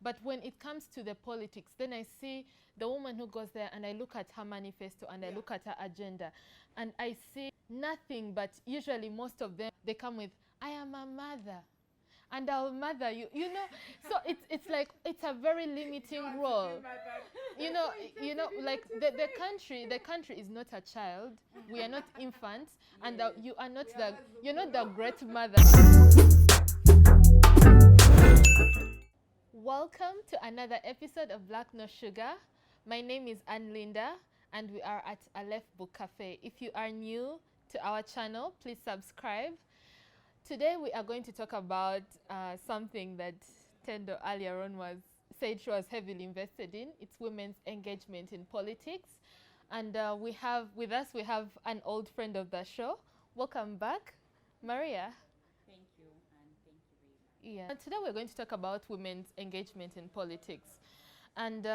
But when it comes to the politics, then I see the woman who goes there and I look at her manifesto and I look at her agenda and I see nothing but usually most of them, they come with, I am a mother and I'll mother you, you know. So it's like, it's a very limiting role. You know, like the country is not a child. We are not infants, and you're not the great mother. Welcome to another episode of Black No Sugar. My name is Ann Linda, and we are at Aleph Book Cafe. If you are new to our channel, please subscribe. Today we are going to talk about something that Tendo earlier on said she was heavily invested in. It's women's engagement in politics. And we have an old friend of the show. Welcome back, Maria. Thank you, and thank you very much. Yeah. And today we're going to talk about women's engagement in politics. And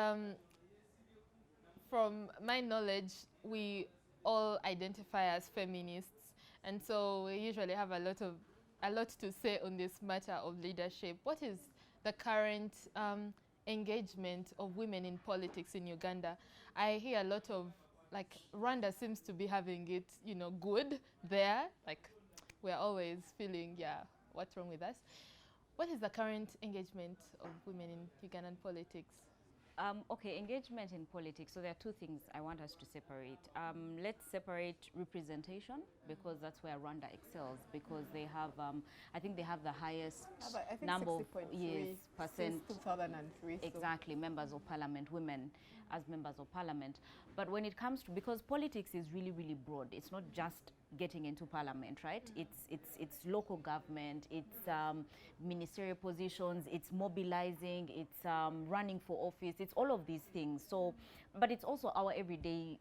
from my knowledge, we all identify as feminists. And so we usually have a lot to say on this matter of leadership. What is the current engagement of women in politics in Uganda? I hear a lot of, like, Rwanda seems to be having it, good there. Like, we're always feeling, what's wrong with us? What is the current engagement of women in Ugandan politics? Okay, engagement in politics. So there are two things I want us to separate. Let's separate representation, because that's where Rwanda excels, because they have, I think they have the highest number of percent 2003. Exactly, members of parliament, women as members of parliament. But when it comes to, because politics is really, really broad. It's not just getting into parliament, right? It's local government, it's ministerial positions, it's mobilizing, it's running for office, it's all of these things. So, but it's also our everyday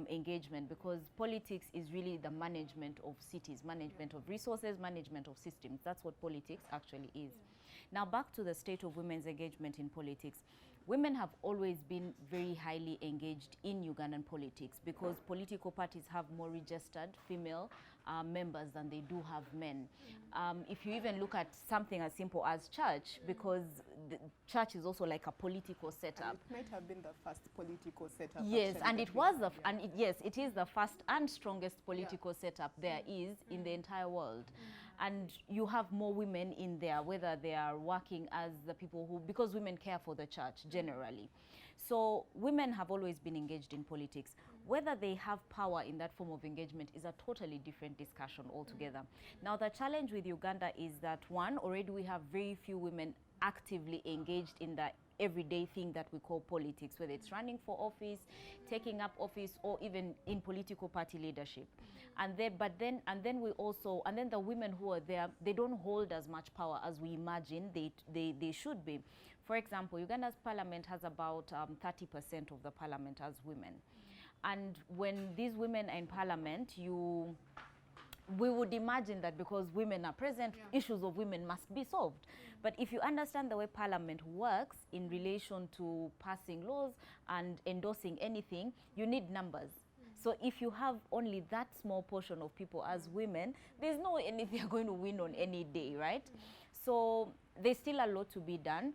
engagement, because politics is really the management of cities, management of resources, management of systems. That's what politics actually is. Now back to the state of women's engagement in politics. Women have always been very highly engaged in Ugandan politics, because political parties have more registered female members than they do have men. If you even look at something as simple as church, because the church is also like a political setup. And it might have been the first political setup. Yes, and it was yes, it is the first and strongest political setup there is in the entire world. And you have more women in there, whether they are working as the people who, because women care for the church generally. So women have always been engaged in politics. Whether they have power in that form of engagement is a totally different discussion altogether. Now the challenge with Uganda is that, one, already we have very few women actively engaged in the everyday thing that we call politics, whether it's running for office, taking up office, or even in political party leadership. And then the women who are there, they don't hold as much power as we imagine they should be. For example, Uganda's parliament has about 30% of the parliament as women. And when these women are in parliament, we would imagine that because women are present, issues of women must be solved. But if you understand the way parliament works in relation to passing laws and endorsing anything, you need numbers. So if you have only that small portion of people as women, there's no way they're going to win on any day, right? So there's still a lot to be done.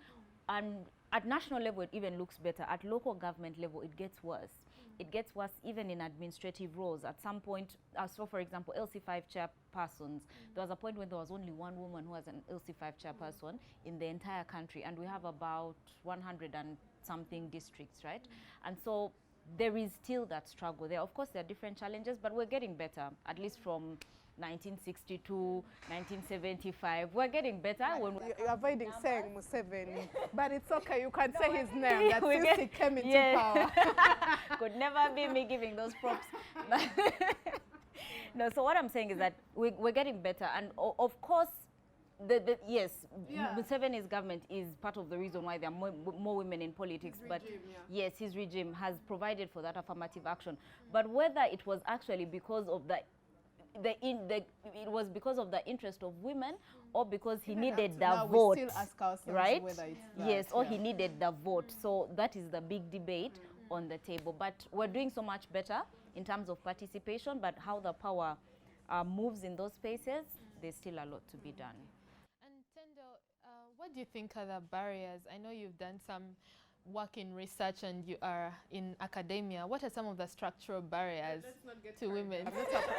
And at national level, it even looks better. At local government level, it gets worse. It gets worse even in administrative roles. At some point, so for example, LC5 chairpersons, there was a point when there was only one woman who was an LC5 chairperson in the entire country, and we have about 100 and something districts, right? And so there is still that struggle there. Of course, there are different challenges, but we're getting better, at least from 1962, 1975. We're getting better. You're avoiding saying Museveni, but it's okay. You can say his name. That since he came into power. Could never be me giving those props. No, so what I'm saying is that we're getting better. And of course, Museveni's government is part of the reason why there are more women in politics. But yes, his regime has provided for that affirmative action. But whether it was actually because of it was because of the interest of women, or because he needed the vote, we still ask ourselves right? Whether it's that, yes, or he needed the vote. So that is the big debate on the table. But we're doing so much better in terms of participation, but how the power moves in those spaces, there's still a lot to be done. And Tendo, What do you think are the barriers? I know you've done some work in research and you are in academia. What are some of the structural barriers to women?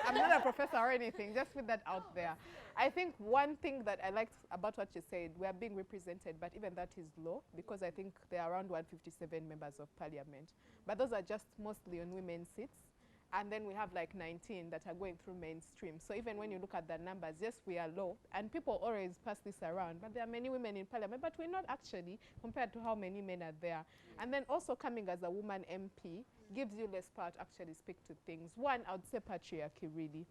I'm not a professor or anything, just put that out there. I think one thing that I liked about what you said, we are being represented, but even that is low because I think there are around 157 members of parliament. But those are just mostly on women's seats. And then we have like 19 that are going through mainstream. So even when you look at the numbers, yes, we are low. And people always pass this around. But there are many women in parliament, but we're not actually compared to how many men are there. And then also coming as a woman MP gives you less power to actually speak to things. One, I would say patriarchy, really.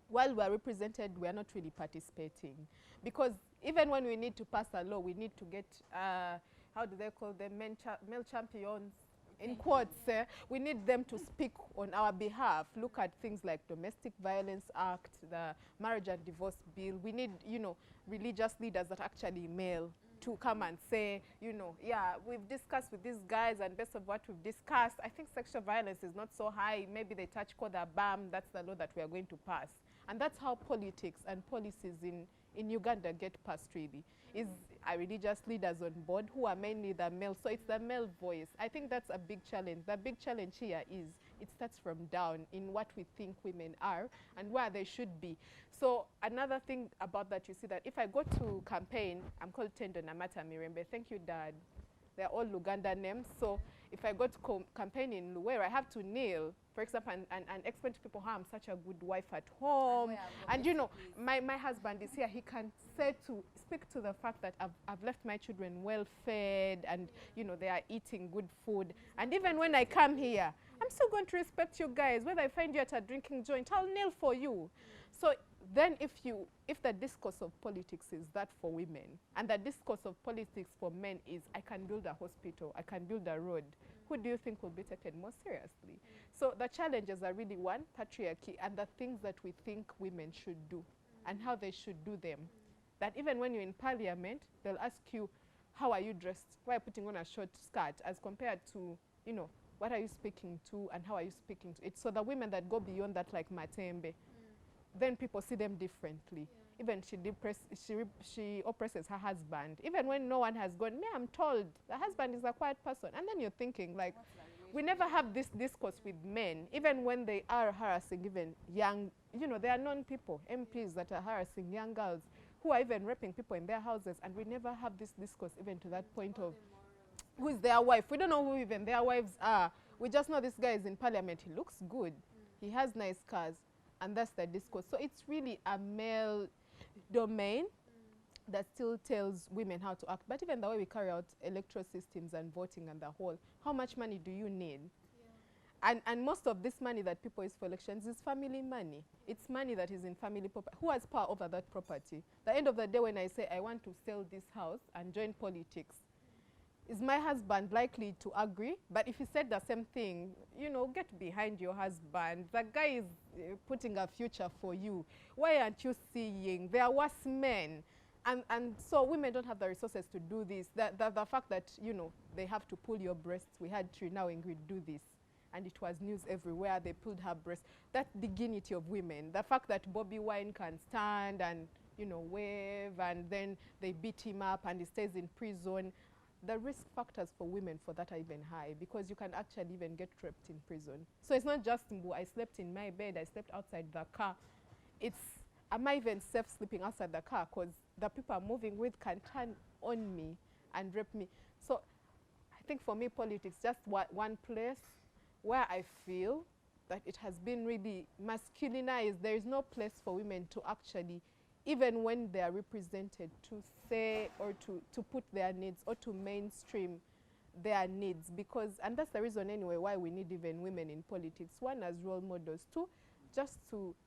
While we're represented, we are not really participating. Because even when we need to pass a law, we need to get, how do they call them, male champions, in quotes, we need them to speak on our behalf. Look at things like Domestic Violence Act, the Marriage and Divorce Bill. We need, religious leaders that are actually male to come and say, yeah, we've discussed with these guys and based on what we've discussed, I think sexual violence is not so high. Maybe they touch code a BAM, that's the law that we are going to pass. And that's how politics and policies in Uganda get passed, really, is religious leaders on board who are mainly the male. So it's the male voice. I think that's a big challenge. The big challenge here is it starts from down in what we think women are and where they should be. So another thing about that, you see that if I go to campaign, I'm called Tendo Namata Mirembe. Thank you, Dad. They're all Uganda names. So if I go to campaign in Luwero, I have to kneel, for example, and explain to people how I'm such a good wife at home. And my husband is here. He can speak to the fact that I've left my children well fed and, they are eating good food. And even when I come here, I'm still going to respect you guys. Whether I find you at a drinking joint, I'll kneel for you. So then if the discourse of politics is that for women, and the discourse of politics for men is I can build a hospital, I can build a road, who do you think will be taken more seriously? So the challenges are really, one, patriarchy, and the things that we think women should do and how they should do them. That even when you're in parliament, they'll ask you, how are you dressed? Why are you putting on a short skirt? As compared to, what are you speaking to and how are you speaking to it? So the women that go beyond that, like Matembe, then people see them differently. Even she oppresses her husband. Even when no one has gone, I'm told the husband is a quiet person. And then you're thinking, like, we never have this discourse with men, even when they are harassing even young, there are known people, MPs that are harassing young girls who are even raping people in their houses. And we never have this discourse even to that point of who is their wife. We don't know who even their wives are. We just know this guy is in parliament. He looks good. He has nice cars. And that's the discourse. So it's really a male domain that still tells women how to act. But even the way we carry out electoral systems and voting and the whole, how much money do you need? And most of this money that people use for elections is family money. It's money that is in family property. Who has power over that property? The end of the day when I say I want to sell this house and join politics, is my husband likely to agree? But if he said the same thing, get behind your husband. The guy is putting a future for you. Why aren't you seeing? There are worse men. And so women don't have the resources to do this. The fact that, they have to pull your breasts. We had Trina Ingrid do this. And it was news everywhere. They pulled her breast. That's dignity of women. The fact that Bobby Wine can stand and, wave, and then they beat him up and he stays in prison. The risk factors for women for that are even high because you can actually even get trapped in prison. So it's not just, I slept in my bed, I slept outside the car. It's, am I even safe sleeping outside the car? Because the people I'm moving with can turn on me and rape me. So I think for me, politics, just one place where I feel that it has been really masculinized. There is no place for women to actually, even when they are represented, to say or to put their needs or to mainstream their needs. Because, and that's the reason anyway why we need even women in politics. One, as role models. Two,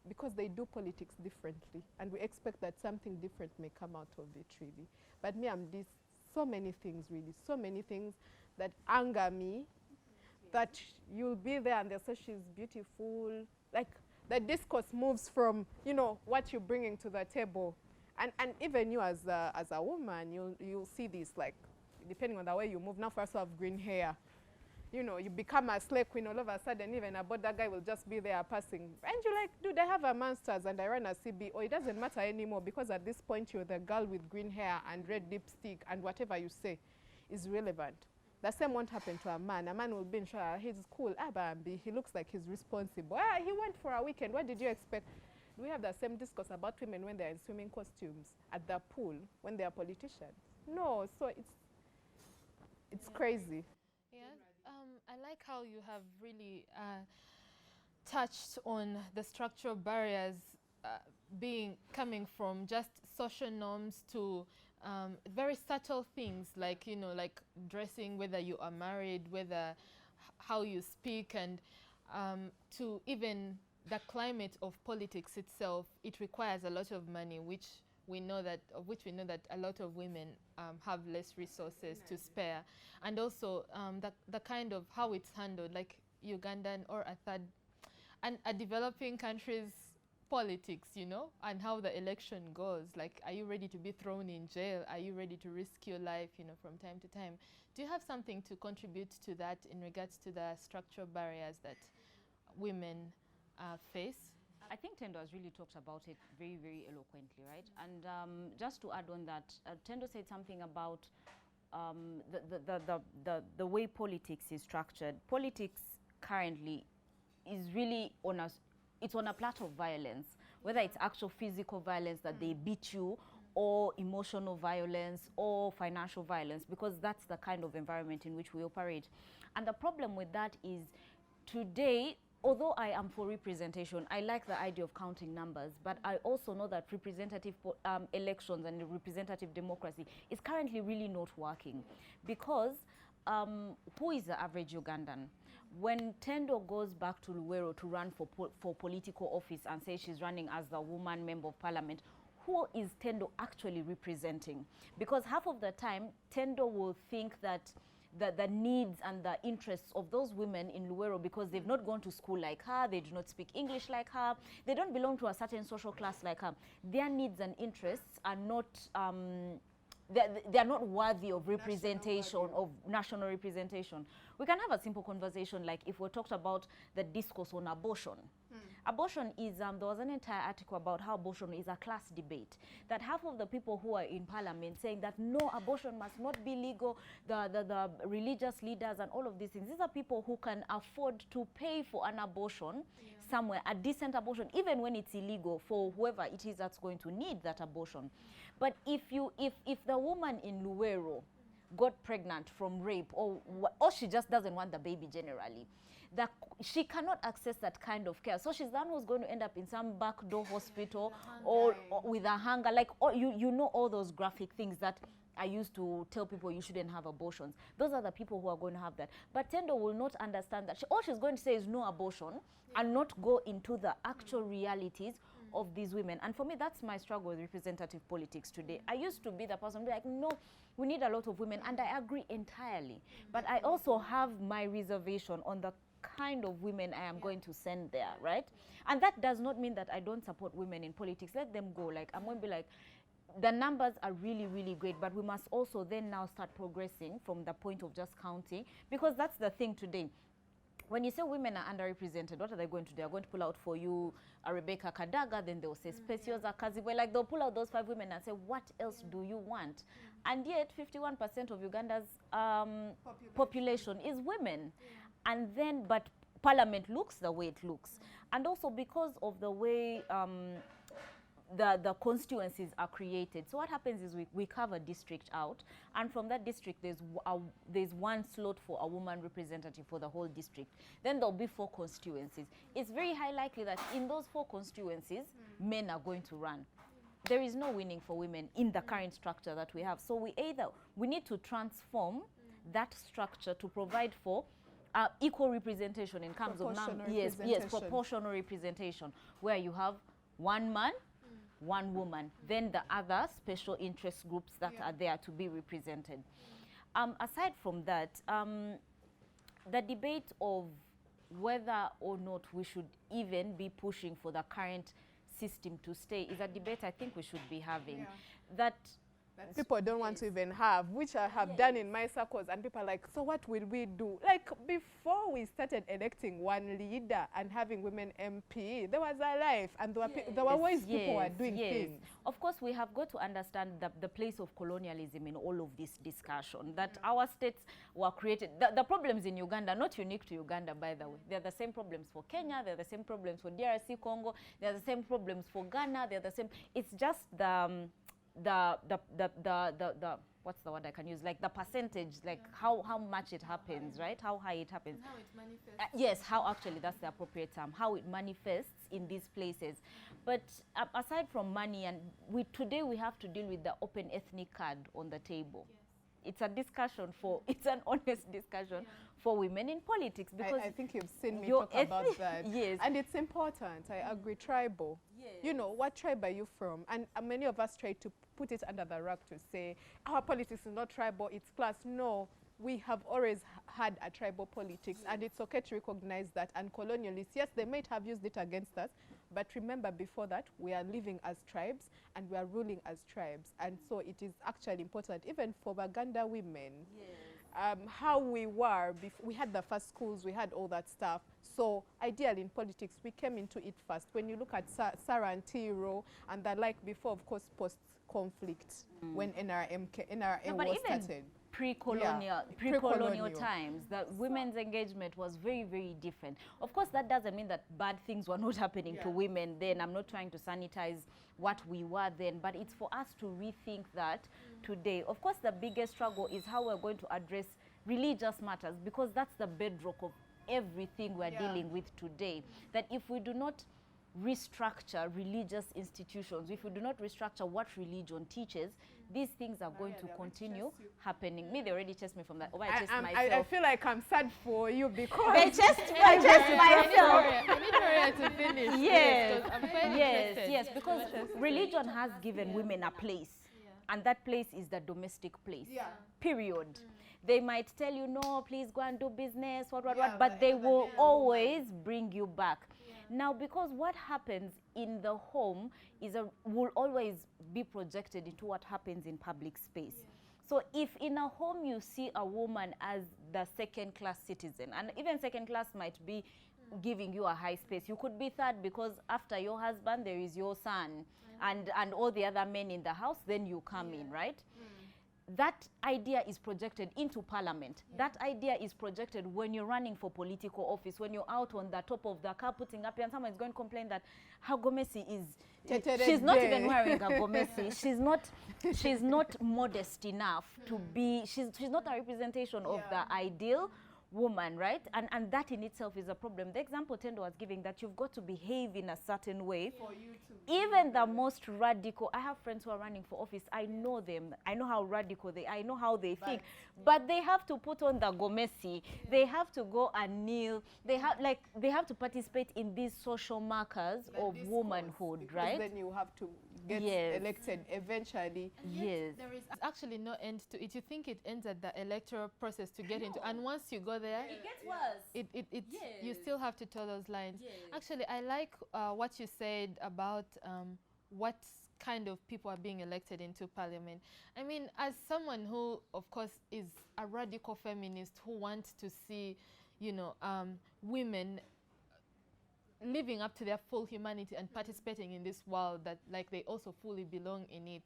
because they do politics differently. And we expect that something different may come out of it, really. But me, I'm this, so many things, really. So many things that anger me. That you'll be there and they'll say she's beautiful. Like, the discourse moves from, what you're bringing to the table. And even you as a woman, you'll see this, like, depending on the way you move. Now, for us to have green hair, you know, you become a slay queen all of a sudden, even a border guy will just be there passing. And you're like, dude, I have a master's and I run a CBO. It doesn't matter anymore because at this point you're the girl with green hair and red lipstick and whatever you say is relevant. The same won't happen to a man. A man will be in sure he's cool. Bambi, he looks like he's responsible. He went for a weekend. What did you expect? We have the same discourse about women when they're in swimming costumes at the pool when they are politicians. No, so it's crazy. Yeah, I like how you have really touched on the structural barriers coming from just social norms to very subtle things like, you know, like dressing, whether you are married, whether how you speak, and to even the climate of politics itself. It requires a lot of money, which we know that a lot of women have less resources to spare, and also the kind of how it's handled, like Ugandan or a developing country's politics, you know, and how the election goes. Like, are you ready to be thrown in jail? Are you ready to risk your life, you know, from time to time? Do you have something to contribute to that in regards to the structural barriers that women face? I think Tendo has really talked about it very, very eloquently, right? And just to add on that, Tendo said something about the way politics is structured. Politics currently is really it's on a plateau of violence, whether it's actual physical violence that they beat you, or emotional violence, or financial violence, because that's the kind of environment in which we operate. And the problem with that is today, although I am for representation, I like the idea of counting numbers, but I also know that representative elections and representative democracy is currently really not working, because who is the average Ugandan? When Tendo goes back to Luwero to run for political office and says she's running as the woman member of parliament, who is Tendo actually representing? Because half of the time, Tendo will think that the needs and the interests of those women in Luwero, because they've not gone to school like her, they do not speak English like her, they don't belong to a certain social class like her. Their needs and interests are not, they are not worthy of representation, of national representation. We can have a simple conversation like if we talked about the discourse on abortion. Abortion is, there was an entire article about how abortion is a class debate. That half of the people who are in parliament saying that no, abortion must not be legal, the religious leaders and all of these things, these are people who can afford to pay for an abortion somewhere, a decent abortion, even when it's illegal for whoever it is that's going to need that abortion. But if the woman in Luwero got pregnant from rape, or she just doesn't want the baby generally, that she cannot access that kind of care. So she's the one who's going to end up in some backdoor hospital or with a hunger. Like, you know all those graphic things that I used to tell people you shouldn't have abortions. Those are the people who are going to have that. But Tendo will not understand that. All she's going to say is no abortion and not go into the actual realities of these women. And for me, that's my struggle with representative politics today. I used to be the person like, no, we need a lot of women, and I agree entirely. But I also have my reservation on the kind of women I am going to send there, right? And that does not mean that I don't support women in politics. Let them go. Like, I'm going to be like, the numbers are really, really great, but we must also then now start progressing from the point of just counting, because that's the thing today. When you say women are underrepresented, what are they going to do? They're going to pull out for you a Rebecca Kadaga, then they'll say Speciosa Kaziwe. Like, they'll pull out those 5 women and say, what else do you want? And yet 51% of Uganda's population is women. And then, but parliament looks the way it looks. And also because of the way the constituencies are created. So what happens is we carve a district out, and from that district there's one slot for a woman representative for the whole district. Then there'll be 4 constituencies. It's very high likely that in those 4 constituencies, men are going to run. There is no winning for women in the current structure that we have. So we need to transform that structure to provide for equal representation in terms of proportional representation, where you have 1 man, 1 woman, then the other special interest groups that are there to be represented. Aside from that, the debate of whether or not we should even be pushing for the current system to stay is a debate I think we should be having. That people don't want to even have, which I have done in my circles, and people are like, so what will we do? Like, before we started electing one leader and having women MP, there was a life, and there were ways people were doing things. Of course, we have got to understand the place of colonialism in all of this discussion, that our states were created. The problems in Uganda are not unique to Uganda, by the way. They're the same problems for Kenya, they're the same problems for DRC Congo, they're the same problems for Ghana, they're the same. It's just the what's the word I can use, like the percentage, like how much it happens, right? How high it happens. And how it manifests. Yes, how actually, that's the appropriate term, how it manifests in these places. But aside from money, and today we have to deal with the open ethnic card on the table. It's a discussion it's an honest discussion for women in politics, because I think you've seen me talk about that. Yes. And it's important. I agree. Tribal. Yes. You know, what tribe are you from? And many of us try to put it under the rug to say, our politics is not tribal, it's class. No, we have always had a tribal politics, and it's okay to recognize that. And colonialists, yes, they might have used it against us, but remember, before that, we are living as tribes and we are ruling as tribes. And so it is actually important, even for Uganda women, how we were, we had the first schools, we had all that stuff. So ideally in politics, we came into it first. When you look at Sarah and Tiro and the like before, of course, post-conflict, when NRM was started. Pre-colonial times, the women's engagement was very, very different. Of course, that doesn't mean that bad things were not happening to women then. I'm not trying to sanitize what we were then, but it's for us to rethink that today. Of course, the biggest struggle is how we're going to address religious matters, because that's the bedrock of everything we're dealing with today. That if we do not restructure religious institutions, if we do not restructure what religion teaches, these things are going to continue happening. Me, they already chased me from that. Oh, I chased myself. I feel like I'm sad for you, because they chased me. I chased myself. I need Maria to finish. Yes, I'm quite yes, interested. yes, because religion has given women a place, and that place is the domestic place. Period. They might tell you, no, please go and do business, what, but they will always bring you back. Now, because what happens in the home will always be projected into what happens in public space. So if in a home you see a woman as the second-class citizen, and even second class might be giving you a high space, you could be third, because after your husband there is your son and all the other men in the house, then you come in, right? That idea is projected into parliament. That idea is projected when you're running for political office, when you're out on the top of the car putting up, and someone is going to complain that her gomesi is, she's not even wearing a gomesi. She's not modest enough to be, she's not a representation of the ideal woman, right? And that in itself is a problem. The example Tendo was giving, that you've got to behave in a certain way. For you to even the most radical, I have friends who are running for office, I know them, I know how radical they are, I know how they think, but they have to put on the gomesi, they have to go and kneel, they have to participate in these social markers of womanhood, right? Then you have to get elected eventually. Yes. There is actually no end to it. You think it ends at the electoral process to get into, and once you go there, it gets worse. You still have to tell those lines. Actually, I like what you said about what kind of people are being elected into parliament. I mean, as someone who, of course, is a radical feminist who wants to see, women living up to their full humanity and participating in this world, that like they also fully belong in it.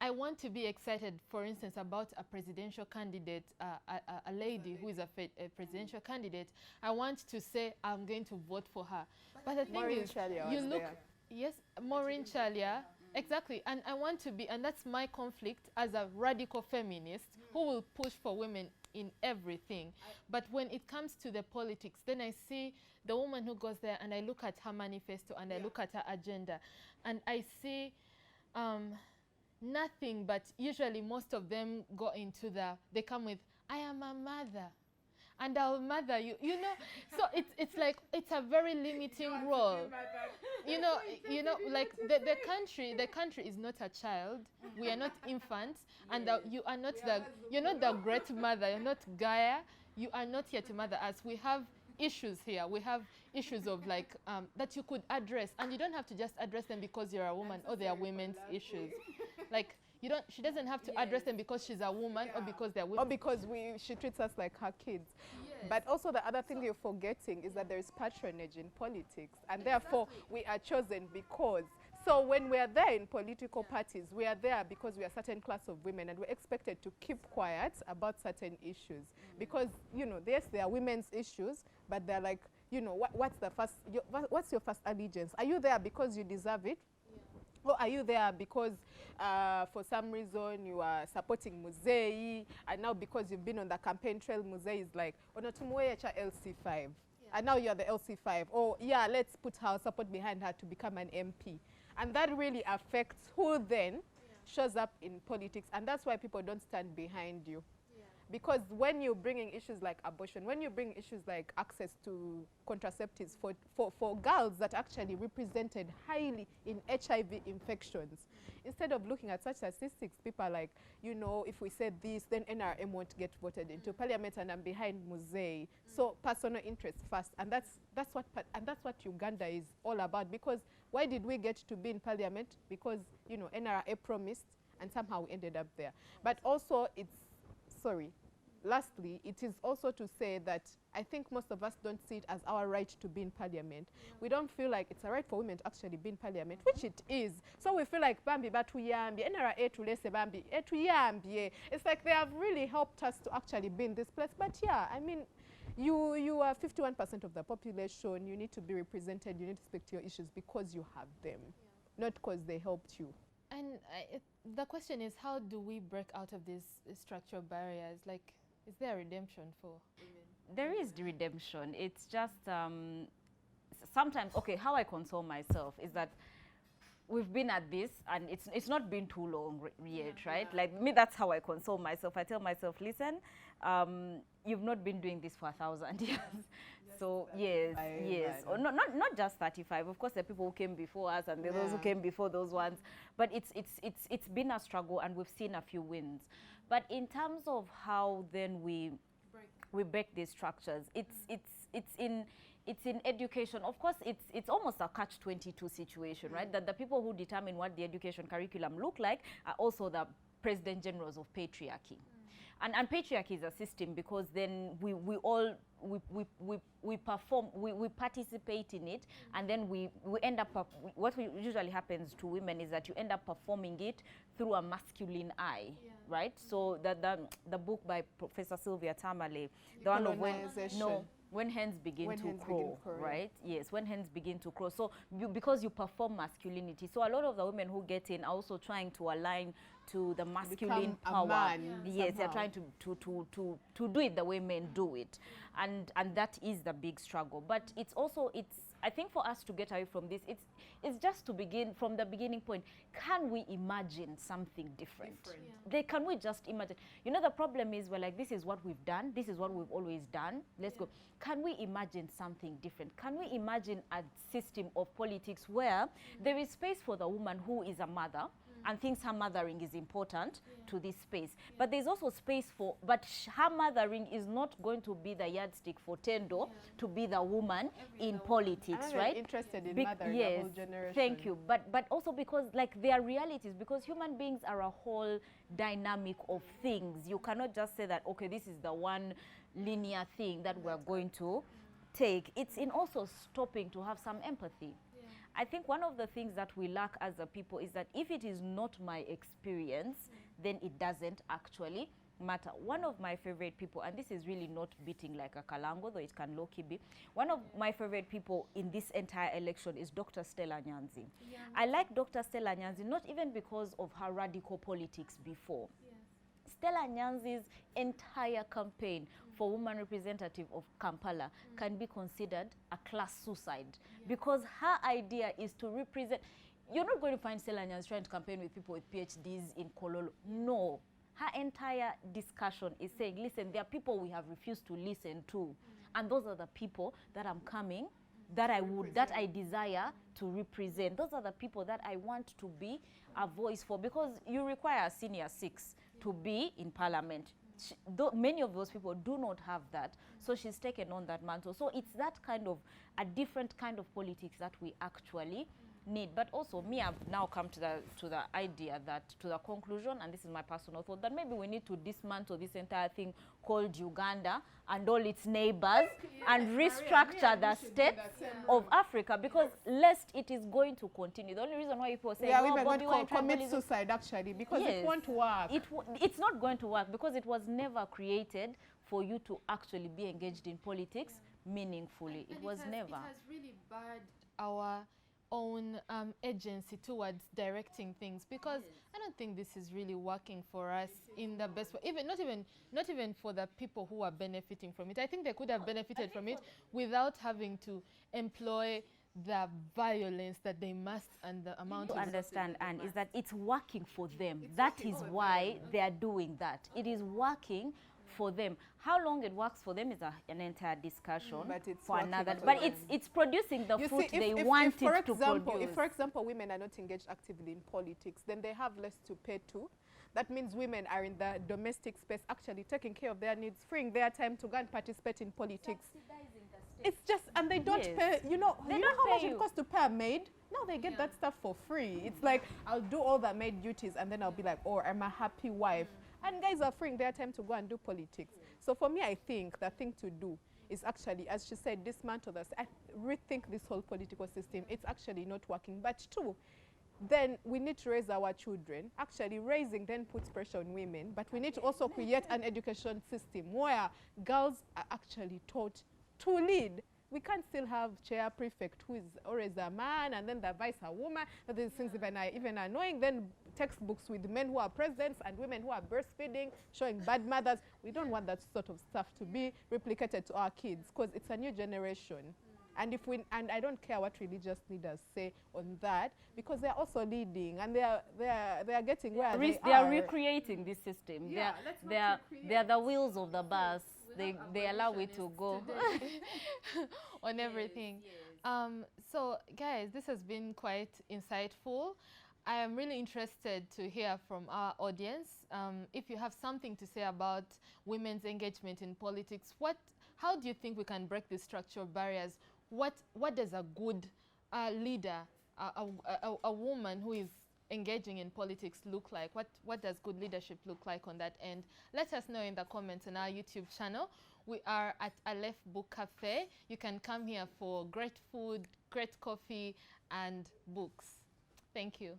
I want to be excited, for instance, about a presidential candidate, a lady who is a presidential candidate. I want to say I'm going to vote for her. But the thing is, you look, yes, Maureen Chalia, exactly, and I want to be, and that's my conflict as a radical feminist who will push for women in everything. But when it comes to the politics, then I see the woman who goes there, and I look at her manifesto, and I look at her agenda, and I see nothing but, usually most of them go into they come with, I am a mother, and I'll mother you, so it's like, it's a very limiting role. Like the country is not a child. We are not infants, and you're not the great mother, you're not Gaia, you are not here to mother us. We have issues here. We have issues of that you could address, and you don't have to just address them because you're a woman or they are women's issues. Like, She doesn't have to address them because she's a woman or because they're women. Or because she treats us like her kids. Yes. But also the other thing you're forgetting is that there is patronage in politics, and therefore we are chosen because. So when we are there in political parties, we are there because we are a certain class of women, and we're expected to keep quiet about certain issues. Because, you know, yes, there are women's issues, but they're like, you know, what's your first allegiance? Are you there because you deserve it? Or are you there because for some reason you are supporting Muzei, and now because you've been on the campaign trail, Muzei is like, Onotumuecha LC5. And now you're the LC5. Oh, yeah, let's put our support behind her to become an MP. And that really affects who then shows up in politics. And that's why people don't stand behind you. Because when you're bringing issues like abortion, when you bring issues like access to contraceptives for girls that actually represented highly in HIV infections, instead of looking at such statistics, people are like, you know, if we said this, then NRM won't get voted into parliament, and I'm behind Muzei. So personal interest first, and that's what Uganda is all about. Because why did we get to be in parliament? Because, you know, NRA promised, and somehow we ended up there. But also, lastly, it is also to say that I think most of us don't see it as our right to be in parliament. We don't feel like it's a right for women to actually be in parliament, which it is. So we feel like Bambi Batuyambi, NRA Tulese Bambi, Etuyambi. It's like they have really helped us to actually be in this place. But yeah, I mean, you are 51% of the population. You need to be represented. You need to speak to your issues because you have them, not because they helped you. And the question is, how do we break out of these structural barriers? Like, is there a redemption for women? There is the redemption. It's just sometimes, okay, how I console myself is that we've been at this, and it's not been too long yet, right? Like me, that's how I console myself. I tell myself, listen, you've not been doing this for 1,000 years. So yes, or not just 35. Of course, there are people who came before us, and there are those who came before those ones. But it's been a struggle, and we've seen a few wins. But in terms of how then we break these structures, it's in education. Of course, it's almost a catch-22 situation, right? That the people who determine what the education curriculum look like are also the president generals of patriarchy. And patriarchy is a system because then we perform, we participate in it, and then we end up, what usually happens to women is that you end up performing it through a masculine eye, right? So the book by Professor Sylvia Tamale, the one of when hens begin to crow, right? Yes, when hens begin to crow. So because you perform masculinity, so a lot of the women who get in are also trying to align to the masculine power. Yes, they're trying to do it the way men do it, and that is the big struggle. But it's I think for us to get away from this, it's just to begin from the beginning point. Can we imagine something different? Can we just imagine? You know, the problem is, we're like, this is what we've done. This is what we've always done. Let's go. Can we imagine something different? Can we imagine a system of politics where there is space for the woman who is a mother and thinks her mothering is important to this space? But there's also space for, but her mothering is not going to be the yardstick for Tendo to be the woman in politics, right? Interested in mothering the whole generation. Thank you. But also because, like, there are realities, because human beings are a whole dynamic of things. You cannot just say that, okay, this is the one linear thing that we're going to take. It's in also stopping to have some empathy. I think one of the things that we lack as a people is that if it is not my experience, then it doesn't actually matter. One of my favorite people, and this is really not beating like a kalango, though it can low-key be, one of my favorite people in this entire election is Dr. Stella Nyanzi. I like Dr. Stella Nyanzi not even because of her radical politics before. Stella Nyanzi's entire campaign for woman representative of Kampala can be considered a class suicide, because her idea is to represent. You're not going to find Stella Nyanzi trying to campaign with people with PhDs in Kololo. No. Her entire discussion is saying, listen, there are people we have refused to listen to, and those are the people that I'm coming, that I desire to represent. Those are the people that I want to be a voice for, because you require a senior 6 to be in parliament. Many of those people do not have that, so she's taken on that mantle. So it's that kind of a different kind of politics that we actually need. But also, me, I've now come to the idea that, to the conclusion, and this is my personal thought, that maybe we need to dismantle this entire thing called Uganda and all its neighbors and restructure the states of Africa, because lest it is going to continue. The only reason why people say, we are going to commit suicide, actually, because it won't work. It's not going to work, because it was never created for you to actually be engaged in politics meaningfully. It was never. It has really barred our own agency towards directing things, because I don't think this is really working for us in the best way. Not even for the people who are benefiting from it. I think they could have benefited from it without having to employ the violence that they must, and the amount to understand, Anne, is that it's working for them. That is why they are doing that. It is working for them. How long it works for them is an entire discussion for another. But it's producing the fruit they want it to produce. If, for example, women are not engaged actively in politics, then they have less to pay to. That means women are in the domestic space, actually taking care of their needs, freeing their time to go and participate in politics. It's just, and they don't pay, you know how much it costs to pay a maid? Now they get that stuff for free. It's like, I'll do all the maid duties and then I'll be like, oh, I'm a happy wife. And guys are freeing their time to go and do politics. So for me, I think the thing to do is actually, as she said, dismantle this, rethink this whole political system. It's actually not working. But two, then we need to raise our children. Actually, raising then puts pressure on women. But we need to also create an education system where girls are actually taught to lead. We can't still have chair prefect who is always a man, and then the vice a woman. These things even annoying. Then textbooks with men who are presidents and women who are breastfeeding, showing bad mothers. We don't want that sort of stuff to be replicated to our kids, because it's a new generation. And I don't care what religious leaders say on that, because they're also leading, and they are getting where they are. They are recreating this system. Yeah, they are the wheels of the bus. They allow it to go on everything. So guys, this has been quite insightful. I am really interested to hear from our audience. If you have something to say about women's engagement in politics, how do you think we can break these structural barriers? What does a good leader, a woman who is engaging in politics look like? What does good leadership look like on that end? Let us know in the comments on our YouTube channel. We are at Aleph Book Cafe. You can come here for great food, great coffee, and books. Thank you.